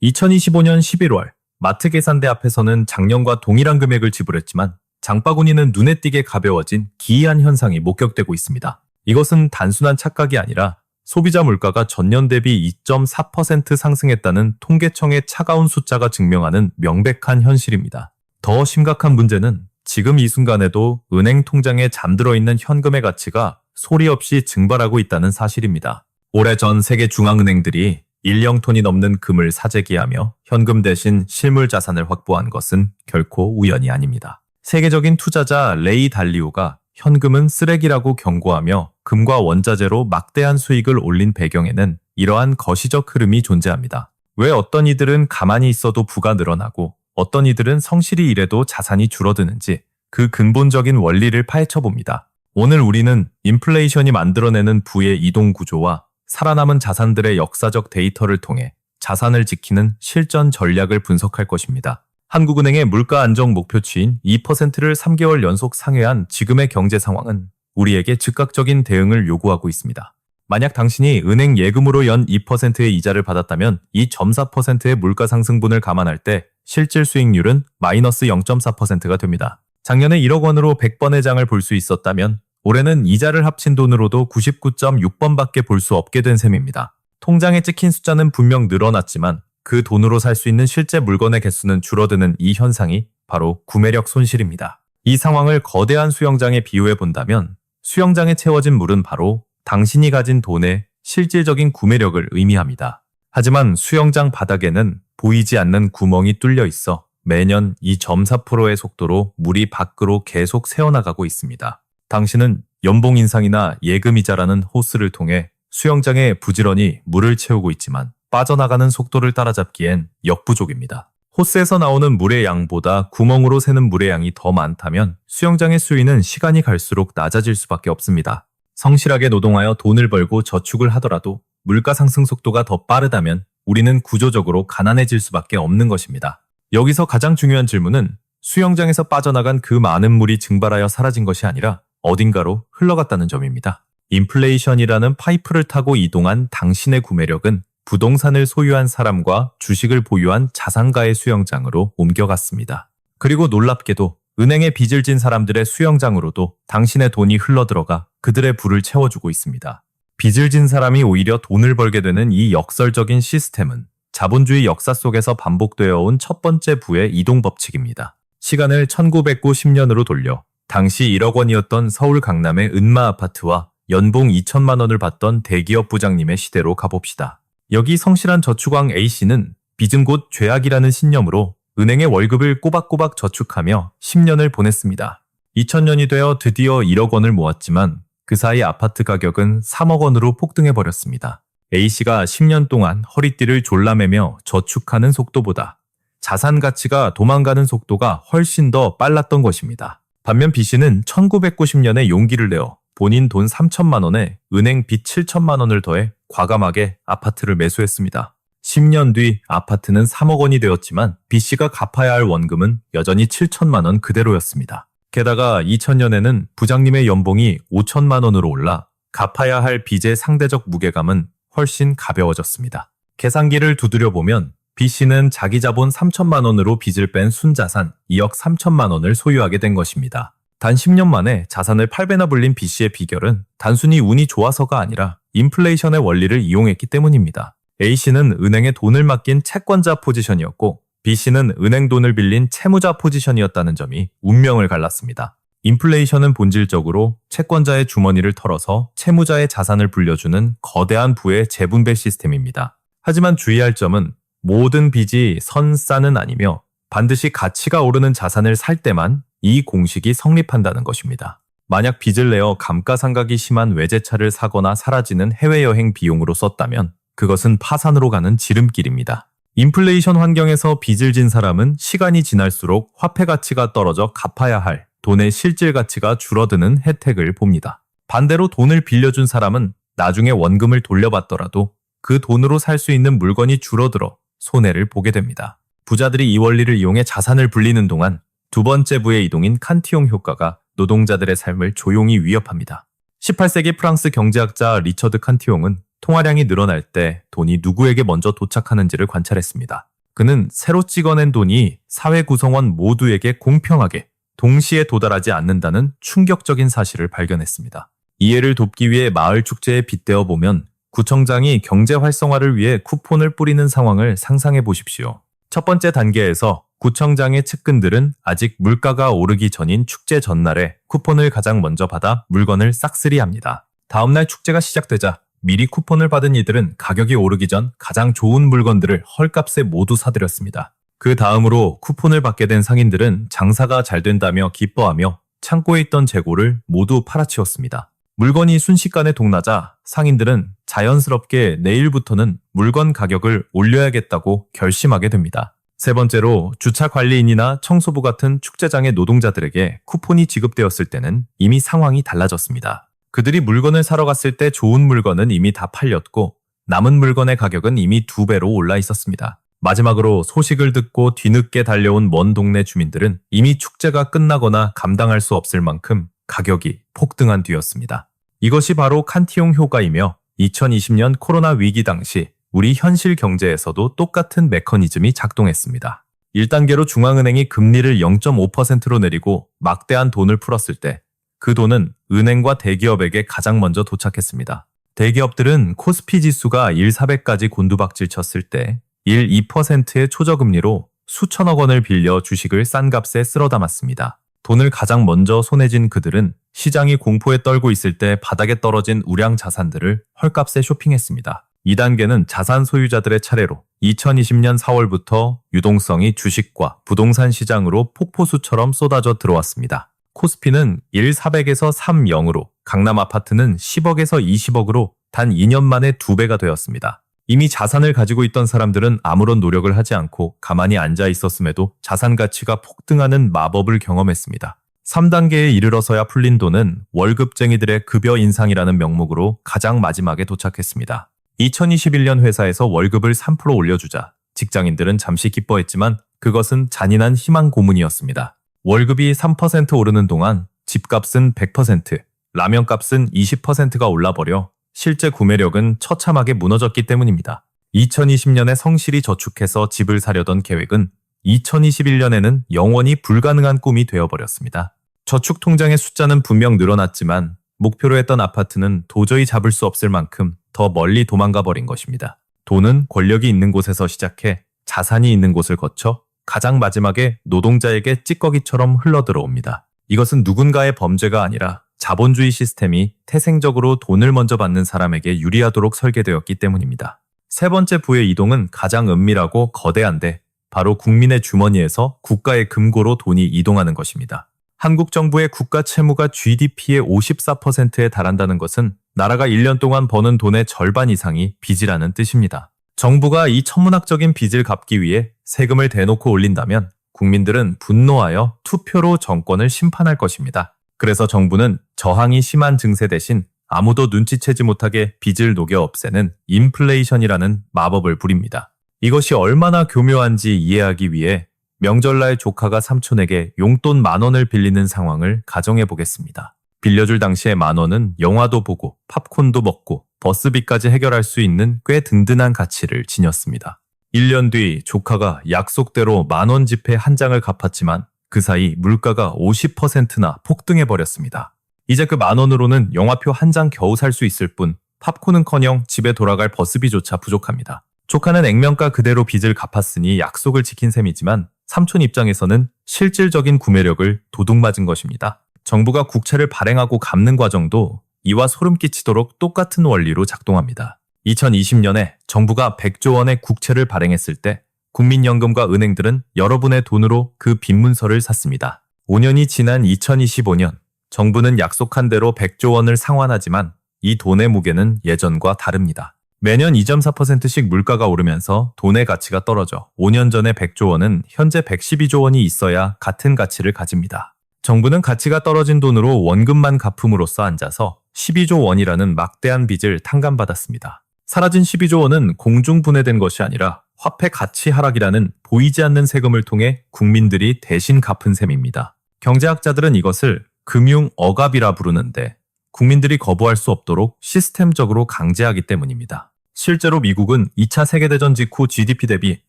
2025년 11월 마트 계산대 앞에서는 작년과 동일한 금액을 지불했지만 장바구니는 눈에 띄게 가벼워진 기이한 현상이 목격되고 있습니다. 이것은 단순한 착각이 아니라 소비자 물가가 전년 대비 2.4% 상승했다는 통계청의 차가운 숫자가 증명하는 명백한 현실입니다. 더 심각한 문제는 지금 이 순간에도 은행 통장에 잠들어 있는 현금의 가치가 소리 없이 증발하고 있다는 사실입니다. 오래전 세계 중앙은행들이 1령톤이 넘는 금을 사재기하며 현금 대신 실물 자산을 확보한 것은 결코 우연이 아닙니다. 세계적인 투자자 레이 달리오가 현금은 쓰레기라고 경고하며 금과 원자재로 막대한 수익을 올린 배경에는 이러한 거시적 흐름이 존재합니다. 왜 어떤 이들은 가만히 있어도 부가 늘어나고 어떤 이들은 성실히 일해도 자산이 줄어드는지 그 근본적인 원리를 파헤쳐봅니다. 오늘 우리는 인플레이션이 만들어내는 부의 이동 구조와 살아남은 자산들의 역사적 데이터를 통해 자산을 지키는 실전 전략을 분석할 것입니다. 한국은행의 물가 안정 목표치인 2%를 3개월 연속 상회한 지금의 경제 상황은 우리에게 즉각적인 대응을 요구하고 있습니다. 만약 당신이 은행 예금으로 연 2%의 이자를 받았다면 이 0.4%의 물가 상승분을 감안할 때 실질 수익률은 마이너스 0.4%가 됩니다. 작년에 1억 원으로 100번의 장을 볼 수 있었다면 올해는 이자를 합친 돈으로도 99.6번밖에 볼 수 없게 된 셈입니다. 통장에 찍힌 숫자는 분명 늘어났지만 그 돈으로 살 수 있는 실제 물건의 개수는 줄어드는 이 현상이 바로 구매력 손실입니다. 이 상황을 거대한 수영장에 비유해 본다면 수영장에 채워진 물은 바로 당신이 가진 돈의 실질적인 구매력을 의미합니다. 하지만 수영장 바닥에는 보이지 않는 구멍이 뚫려 있어 매년 2.4%의 속도로 물이 밖으로 계속 새어나가고 있습니다. 당신은 연봉 인상이나 예금이자라는 호스를 통해 수영장에 부지런히 물을 채우고 있지만 빠져나가는 속도를 따라잡기엔 역부족입니다. 호스에서 나오는 물의 양보다 구멍으로 새는 물의 양이 더 많다면 수영장의 수위는 시간이 갈수록 낮아질 수밖에 없습니다. 성실하게 노동하여 돈을 벌고 저축을 하더라도 물가 상승 속도가 더 빠르다면 우리는 구조적으로 가난해질 수밖에 없는 것입니다. 여기서 가장 중요한 질문은 수영장에서 빠져나간 그 많은 물이 증발하여 사라진 것이 아니라 어딘가로 흘러갔다는 점입니다. 인플레이션이라는 파이프를 타고 이동한 당신의 구매력은 부동산을 소유한 사람과 주식을 보유한 자산가의 수영장으로 옮겨갔습니다. 그리고 놀랍게도 은행에 빚을 진 사람들의 수영장으로도 당신의 돈이 흘러들어가 그들의 부를 채워주고 있습니다. 빚을 진 사람이 오히려 돈을 벌게 되는 이 역설적인 시스템은 자본주의 역사 속에서 반복되어 온 첫 번째 부의 이동 법칙입니다. 시간을 1990년으로 돌려 당시 1억 원이었던 서울 강남의 은마 아파트와 연봉 2천만 원을 받던 대기업 부장님의 시대로 가봅시다. 여기 성실한 저축왕 A씨는 빚은 곧 죄악이라는 신념으로 은행의 월급을 꼬박꼬박 저축하며 10년을 보냈습니다. 2000년이 되어 드디어 1억 원을 모았지만 그 사이 아파트 가격은 3억 원으로 폭등해버렸습니다. A씨가 10년 동안 허리띠를 졸라매며 저축하는 속도보다 자산 가치가 도망가는 속도가 훨씬 더 빨랐던 것입니다. 반면 B씨는 1990년에 용기를 내어 본인 돈 3천만 원에 은행 빚 7천만 원을 더해 과감하게 아파트를 매수했습니다. 10년 뒤 아파트는 3억 원이 되었지만 B씨가 갚아야 할 원금은 여전히 7천만 원 그대로였습니다. 게다가 2000년에는 부장님의 연봉이 5천만 원으로 올라 갚아야 할 빚의 상대적 무게감은 훨씬 가벼워졌습니다. 계산기를 두드려보면 B씨는 자기 자본 3천만 원으로 빚을 뺀 순자산 2억 3천만 원을 소유하게 된 것입니다. 단 10년 만에 자산을 8배나 불린 B씨의 비결은 단순히 운이 좋아서가 아니라 인플레이션의 원리를 이용했기 때문입니다. A씨는 은행에 돈을 맡긴 채권자 포지션이었고 B씨는 은행 돈을 빌린 채무자 포지션이었다는 점이 운명을 갈랐습니다. 인플레이션은 본질적으로 채권자의 주머니를 털어서 채무자의 자산을 불려주는 거대한 부의 재분배 시스템입니다. 하지만 주의할 점은 모든 빚이 선싸는 아니며 반드시 가치가 오르는 자산을 살 때만 이 공식이 성립한다는 것입니다. 만약 빚을 내어 감가상각이 심한 외제차를 사거나 사라지는 해외여행 비용으로 썼다면 그것은 파산으로 가는 지름길입니다. 인플레이션 환경에서 빚을 진 사람은 시간이 지날수록 화폐 가치가 떨어져 갚아야 할 돈의 실질 가치가 줄어드는 혜택을 봅니다. 반대로 돈을 빌려준 사람은 나중에 원금을 돌려받더라도 그 돈으로 살 수 있는 물건이 줄어들어 손해를 보게 됩니다. 부자들이 이 원리를 이용해 자산을 불리는 동안 두 번째 부의 이동인 칸티용 효과가 노동자들의 삶을 조용히 위협합니다. 18세기 프랑스 경제학자 리처드 칸티용은 통화량이 늘어날 때 돈이 누구에게 먼저 도착하는지를 관찰했습니다. 그는 새로 찍어낸 돈이 사회 구성원 모두에게 공평하게 동시에 도달하지 않는다는 충격적인 사실을 발견했습니다. 이해를 돕기 위해 마을 축제에 빗대어 보면 구청장이 경제 활성화를 위해 쿠폰을 뿌리는 상황을 상상해 보십시오. 첫 번째 단계에서 구청장의 측근들은 아직 물가가 오르기 전인 축제 전날에 쿠폰을 가장 먼저 받아 물건을 싹쓸이합니다. 다음날 축제가 시작되자 미리 쿠폰을 받은 이들은 가격이 오르기 전 가장 좋은 물건들을 헐값에 모두 사들였습니다. 그 다음으로 쿠폰을 받게 된 상인들은 장사가 잘 된다며 기뻐하며 창고에 있던 재고를 모두 팔아치웠습니다. 물건이 순식간에 동나자 상인들은 자연스럽게 내일부터는 물건 가격을 올려야겠다고 결심하게 됩니다. 세 번째로 주차 관리인이나 청소부 같은 축제장의 노동자들에게 쿠폰이 지급되었을 때는 이미 상황이 달라졌습니다. 그들이 물건을 사러 갔을 때 좋은 물건은 이미 다 팔렸고 남은 물건의 가격은 이미 2배로 올라 있었습니다. 마지막으로 소식을 듣고 뒤늦게 달려온 먼 동네 주민들은 이미 축제가 끝나거나 감당할 수 없을 만큼 가격이 폭등한 뒤였습니다. 이것이 바로 칸티용 효과이며 2020년 코로나 위기 당시 우리 현실 경제에서도 똑같은 메커니즘이 작동했습니다. 1단계로 중앙은행이 금리를 0.5%로 내리고 막대한 돈을 풀었을 때 그 돈은 은행과 대기업에게 가장 먼저 도착했습니다. 대기업들은 코스피 지수가 1,400까지 곤두박질 쳤을 때 2%의 초저금리로 수천억 원을 빌려 주식을 싼 값에 쓸어 담았습니다. 돈을 가장 먼저 손에 쥔 그들은 시장이 공포에 떨고 있을 때 바닥에 떨어진 우량 자산들을 헐값에 쇼핑했습니다. 2단계는 자산 소유자들의 차례로 2020년 4월부터 유동성이 주식과 부동산 시장으로 폭포수처럼 쏟아져 들어왔습니다. 코스피는 1,400에서 3,0으로 강남 아파트는 10억에서 20억으로 단 2년 만에 2배가 되었습니다. 이미 자산을 가지고 있던 사람들은 아무런 노력을 하지 않고 가만히 앉아 있었음에도 자산 가치가 폭등하는 마법을 경험했습니다. 3단계에 이르러서야 풀린 돈은 월급쟁이들의 급여 인상이라는 명목으로 가장 마지막에 도착했습니다. 2021년 회사에서 월급을 3% 올려주자 직장인들은 잠시 기뻐했지만 그것은 잔인한 희망 고문이었습니다. 월급이 3% 오르는 동안 집값은 100%, 라면값은 20%가 올라버려 실제 구매력은 처참하게 무너졌기 때문입니다. 2020년에 성실히 저축해서 집을 사려던 계획은 2021년에는 영원히 불가능한 꿈이 되어버렸습니다. 저축 통장의 숫자는 분명 늘어났지만 목표로 했던 아파트는 도저히 잡을 수 없을 만큼 더 멀리 도망가 버린 것입니다. 돈은 권력이 있는 곳에서 시작해 자산이 있는 곳을 거쳐 가장 마지막에 노동자에게 찌꺼기처럼 흘러들어옵니다. 이것은 누군가의 범죄가 아니라 자본주의 시스템이 태생적으로 돈을 먼저 받는 사람에게 유리하도록 설계되었기 때문입니다. 세 번째 부의 이동은 가장 은밀하고 거대한데 바로 국민의 주머니에서 국가의 금고로 돈이 이동하는 것입니다. 한국 정부의 국가 채무가 GDP의 54%에 달한다는 것은 나라가 1년 동안 버는 돈의 절반 이상이 빚이라는 뜻입니다. 정부가 이 천문학적인 빚을 갚기 위해 세금을 대놓고 올린다면 국민들은 분노하여 투표로 정권을 심판할 것입니다. 그래서 정부는 저항이 심한 증세 대신 아무도 눈치채지 못하게 빚을 녹여 없애는 인플레이션이라는 마법을 부립니다. 이것이 얼마나 교묘한지 이해하기 위해 명절날 조카가 삼촌에게 용돈 10,000원을 빌리는 상황을 가정해 보겠습니다. 빌려줄 당시에 10,000원은 영화도 보고 팝콘도 먹고 버스비까지 해결할 수 있는 꽤 든든한 가치를 지녔습니다. 1년 뒤 조카가 약속대로 10,000원 지폐 한 장을 갚았지만 그 사이 물가가 50%나 폭등해버렸습니다. 이제 그 10,000원으로는 영화표 한 장 겨우 살 수 있을 뿐 팝콘은커녕 집에 돌아갈 버스비조차 부족합니다. 조카는 액면가 그대로 빚을 갚았으니 약속을 지킨 셈이지만 삼촌 입장에서는 실질적인 구매력을 도둑맞은 것입니다. 정부가 국채를 발행하고 갚는 과정도 이와 소름 끼치도록 똑같은 원리로 작동합니다. 2020년에 정부가 100조 원의 국채를 발행했을 때 국민연금과 은행들은 여러분의 돈으로 그 빈문서를 샀습니다. 5년이 지난 2025년 정부는 약속한 대로 100조 원을 상환하지만 이 돈의 무게는 예전과 다릅니다. 매년 2.4%씩 물가가 오르면서 돈의 가치가 떨어져 5년 전의 100조 원은 현재 112조 원이 있어야 같은 가치를 가집니다. 정부는 가치가 떨어진 돈으로 원금만 갚음으로써 앉아서 12조 원이라는 막대한 빚을 탕감받았습니다. 사라진 12조 원은 공중분해된 것이 아니라 화폐 가치 하락이라는 보이지 않는 세금을 통해 국민들이 대신 갚은 셈입니다. 경제학자들은 이것을 금융 억압이라 부르는데 국민들이 거부할 수 없도록 시스템적으로 강제하기 때문입니다. 실제로 미국은 2차 세계대전 직후 GDP 대비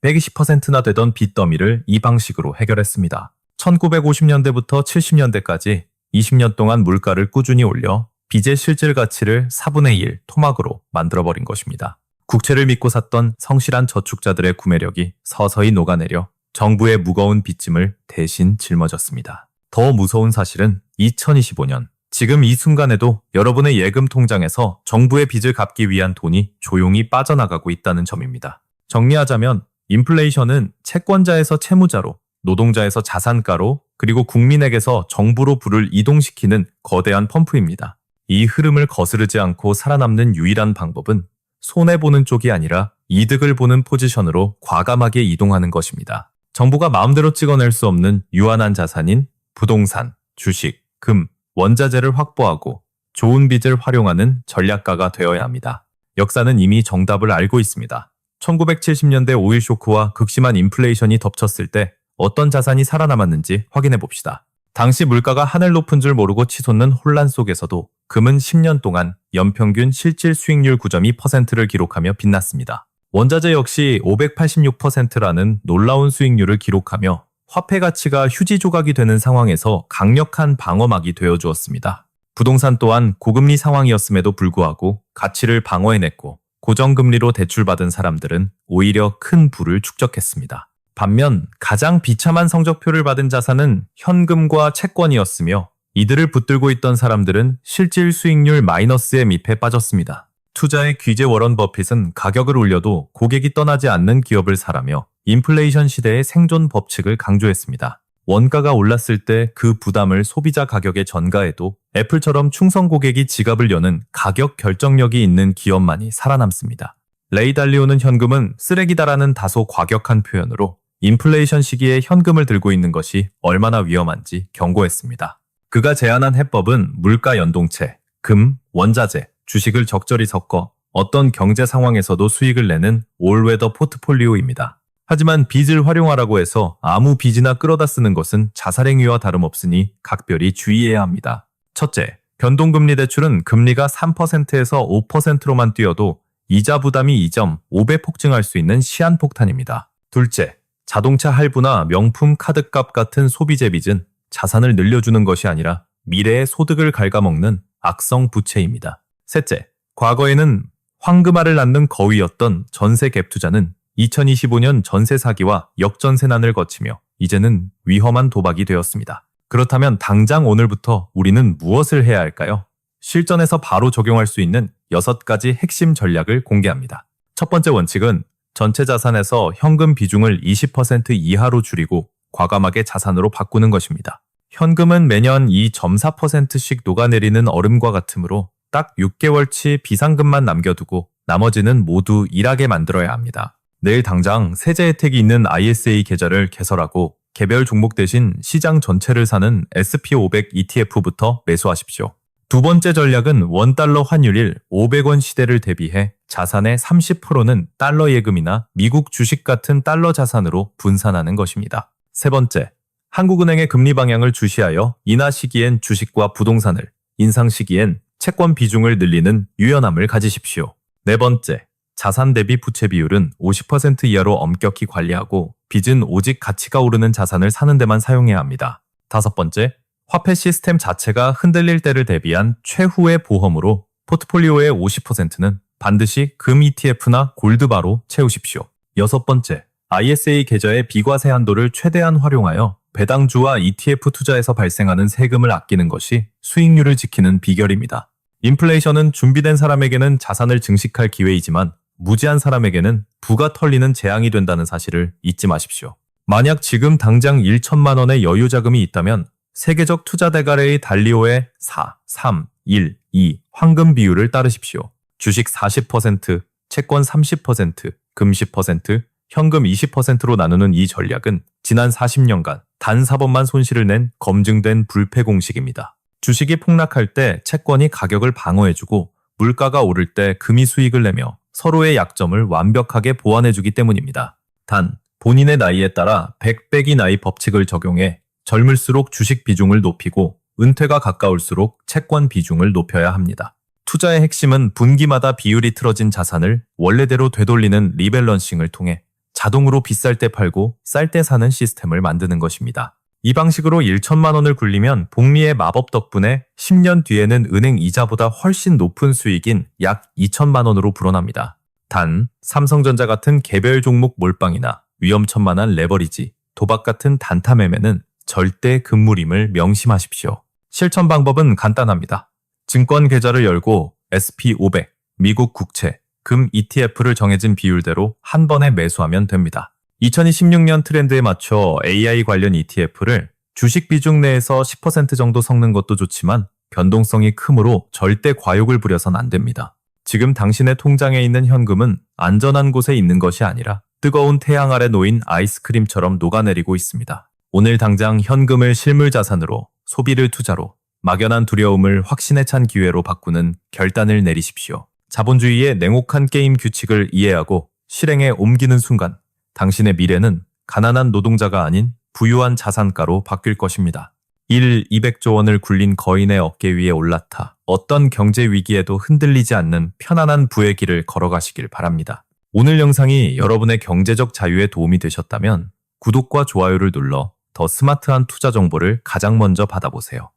120%나 되던 빚 더미를 이 방식으로 해결했습니다. 1950년대부터 70년대까지 20년 동안 물가를 꾸준히 올려 빚의 실질 가치를 4분의 1 토막으로 만들어버린 것입니다. 국채를 믿고 샀던 성실한 저축자들의 구매력이 서서히 녹아내려 정부의 무거운 빚짐을 대신 짊어졌습니다. 더 무서운 사실은 2025년, 지금 이 순간에도 여러분의 예금 통장에서 정부의 빚을 갚기 위한 돈이 조용히 빠져나가고 있다는 점입니다. 정리하자면 인플레이션은 채권자에서 채무자로, 노동자에서 자산가로, 그리고 국민에게서 정부로 부를 이동시키는 거대한 펌프입니다. 이 흐름을 거스르지 않고 살아남는 유일한 방법은 손해보는 쪽이 아니라 이득을 보는 포지션으로 과감하게 이동하는 것입니다. 정부가 마음대로 찍어낼 수 없는 유한한 자산인 부동산, 주식, 금, 원자재를 확보하고 좋은 빚을 활용하는 전략가가 되어야 합니다. 역사는 이미 정답을 알고 있습니다. 1970년대 오일 쇼크와 극심한 인플레이션이 덮쳤을 때 어떤 자산이 살아남았는지 확인해 봅시다. 당시 물가가 하늘 높은 줄 모르고 치솟는 혼란 속에서도 금은 10년 동안 연평균 실질 수익률 9.2%를 기록하며 빛났습니다. 원자재 역시 586%라는 놀라운 수익률을 기록하며 화폐 가치가 휴지 조각이 되는 상황에서 강력한 방어막이 되어주었습니다. 부동산 또한 고금리 상황이었음에도 불구하고 가치를 방어해냈고 고정금리로 대출받은 사람들은 오히려 큰 부를 축적했습니다. 반면 가장 비참한 성적표를 받은 자산은 현금과 채권이었으며 이들을 붙들고 있던 사람들은 실질 수익률 마이너스의 밑에 빠졌습니다. 투자의 귀재 워런 버핏은 가격을 올려도 고객이 떠나지 않는 기업을 사라며 인플레이션 시대의 생존 법칙을 강조했습니다. 원가가 올랐을 때 그 부담을 소비자 가격에 전가해도 애플처럼 충성 고객이 지갑을 여는 가격 결정력이 있는 기업만이 살아남습니다. 레이 달리오는 현금은 쓰레기다라는 다소 과격한 표현으로 인플레이션 시기에 현금을 들고 있는 것이 얼마나 위험한지 경고했습니다. 그가 제안한 해법은 물가 연동체, 금, 원자재, 주식을 적절히 섞어 어떤 경제 상황에서도 수익을 내는 올웨더 포트폴리오입니다. 하지만 빚을 활용하라고 해서 아무 빚이나 끌어다 쓰는 것은 자살행위와 다름없으니 각별히 주의해야 합니다. 첫째, 변동금리 대출은 금리가 3%에서 5%로만 뛰어도 이자 부담이 2.5배 폭증할 수 있는 시한폭탄입니다. 둘째, 자동차 할부나 명품 카드값 같은 소비재 빚은 자산을 늘려주는 것이 아니라 미래의 소득을 갉아먹는 악성 부채입니다. 셋째, 과거에는 황금알을 낳는 거위였던 전세 갭 투자는 2025년 전세 사기와 역전세난을 거치며 이제는 위험한 도박이 되었습니다. 그렇다면 당장 오늘부터 우리는 무엇을 해야 할까요? 실전에서 바로 적용할 수 있는 6가지 핵심 전략을 공개합니다. 첫 번째 원칙은 전체 자산에서 현금 비중을 20% 이하로 줄이고 과감하게 자산으로 바꾸는 것입니다. 현금은 매년 2.4%씩 녹아내리는 얼음과 같으므로 딱 6개월치 비상금만 남겨두고 나머지는 모두 일하게 만들어야 합니다. 내일 당장 세제 혜택이 있는 ISA 계좌를 개설하고 개별 종목 대신 시장 전체를 사는 SP500 ETF부터 매수하십시오. 두 번째 전략은 원달러 환율일 500원 시대를 대비해 자산의 30%는 달러 예금이나 미국 주식 같은 달러 자산으로 분산하는 것입니다. 세 번째, 한국은행의 금리 방향을 주시하여 인하 시기엔 주식과 부동산을, 인상 시기엔 채권 비중을 늘리는 유연함을 가지십시오. 네 번째, 자산 대비 부채 비율은 50% 이하로 엄격히 관리하고 빚은 오직 가치가 오르는 자산을 사는 데만 사용해야 합니다. 다섯 번째, 화폐 시스템 자체가 흔들릴 때를 대비한 최후의 보험으로 포트폴리오의 50%는 반드시 금 ETF나 골드바로 채우십시오. 여섯 번째, ISA 계좌의 비과세 한도를 최대한 활용하여 배당주와 ETF 투자에서 발생하는 세금을 아끼는 것이 수익률을 지키는 비결입니다. 인플레이션은 준비된 사람에게는 자산을 증식할 기회이지만 무지한 사람에게는 부가 털리는 재앙이 된다는 사실을 잊지 마십시오. 만약 지금 당장 1천만 원의 여유 자금이 있다면 세계적 투자 대가리의 달리오의 4, 3, 1, 2 황금 비율을 따르십시오. 주식 40%, 채권 30%, 금 10%, 현금 20%로 나누는 이 전략은 지난 40년간 단 4번만 손실을 낸 검증된 불패 공식입니다. 주식이 폭락할 때 채권이 가격을 방어해주고 물가가 오를 때 금이 수익을 내며 서로의 약점을 완벽하게 보완해주기 때문입니다. 단, 본인의 나이에 따라 100배기 나이 법칙을 적용해 젊을수록 주식 비중을 높이고 은퇴가 가까울수록 채권 비중을 높여야 합니다. 투자의 핵심은 분기마다 비율이 틀어진 자산을 원래대로 되돌리는 리밸런싱을 통해 자동으로 비쌀 때 팔고 쌀 때 사는 시스템을 만드는 것입니다. 이 방식으로 1천만 원을 굴리면 복리의 마법 덕분에 10년 뒤에는 은행 이자보다 훨씬 높은 수익인 약 2천만 원으로 불어납니다. 단, 삼성전자 같은 개별 종목 몰빵이나 위험천만한 레버리지, 도박 같은 단타 매매는 절대 금물임을 명심하십시오. 실천 방법은 간단합니다. 증권 계좌를 열고 SP500, 미국 국채, 금 ETF를 정해진 비율대로 한 번에 매수하면 됩니다. 2026년 트렌드에 맞춰 AI 관련 ETF를 주식 비중 내에서 10% 정도 섞는 것도 좋지만 변동성이 크므로 절대 과욕을 부려선 안 됩니다. 지금 당신의 통장에 있는 현금은 안전한 곳에 있는 것이 아니라 뜨거운 태양 아래 놓인 아이스크림처럼 녹아내리고 있습니다. 오늘 당장 현금을 실물 자산으로, 소비를 투자로, 막연한 두려움을 확신에 찬 기회로 바꾸는 결단을 내리십시오. 자본주의의 냉혹한 게임 규칙을 이해하고 실행에 옮기는 순간 당신의 미래는 가난한 노동자가 아닌 부유한 자산가로 바뀔 것입니다. 200조 원을 굴린 거인의 어깨 위에 올라타 어떤 경제 위기에도 흔들리지 않는 편안한 부의 길을 걸어가시길 바랍니다. 오늘 영상이 여러분의 경제적 자유에 도움이 되셨다면 구독과 좋아요를 눌러 더 스마트한 투자 정보를 가장 먼저 받아보세요.